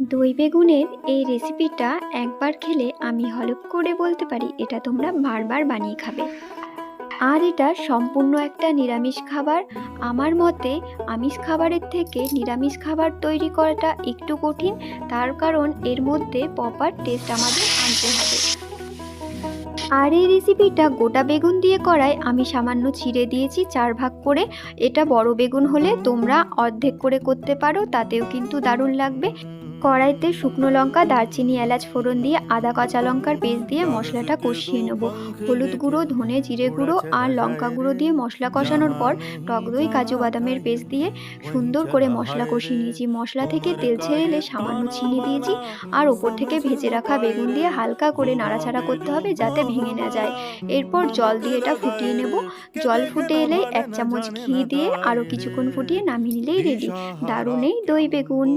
দই বেগুনের এই রেসিপিটা একবার খেলে আমি হলফ করে বলতে পারি এটা তোমরা বারবার বানিয়ে খাবে। আর এটা সম্পূর্ণ একটা নিরামিষ খাবার। আমার মতে আমিষ খাবারের থেকে নিরামিষ খাবার তৈরি করাটা একটু কঠিন, তার কারণ এর মধ্যে প্রপার টেস্ট আমাদের আনতে হবে। আর এই রেসিপিটা গোটা বেগুন দিয়ে করায় আমি সামান্য ছিঁড়ে দিয়েছি 4 ভাগ করে। এটা বড় বেগুন হলে তোমরা অর্ধেক করে করতে পারো, তাতেও কিন্তু দারুণ লাগবে। কড়াইতে শুকনো লঙ্কা, দারচিনি, এলাচ ফোড়ন দিয়ে আদা কাঁচা লঙ্কার পেস্ট দিয়ে মশলাটা কষিয়ে নেব। হলুদ গুঁড়ো, ধনে জিরে গুঁড়ো আর লঙ্কা গুঁড়ো দিয়ে মশলা কষানোর পর টক দই, কাজু বাদামের পেস্ট দিয়ে সুন্দর করে মশলা কষিয়ে নিয়েছি। মশলা থেকে তেল ছেড়ে এলে সামান্য চিনি দিয়েছি আর ওপর থেকে ভেজে রাখা বেগুন দিয়ে হালকা করে নাড়াচাড়া করতে হবে যাতে ভেঙে না যায়। এরপর জল দিয়ে এটা ফুটিয়ে নেব। জল ফুটে এলে 1 চামচ ঘি দিয়ে আরও কিছুক্ষণ ফুটিয়ে নামিয়ে নিলেই রেডি দারুণ এই দই বেগুন।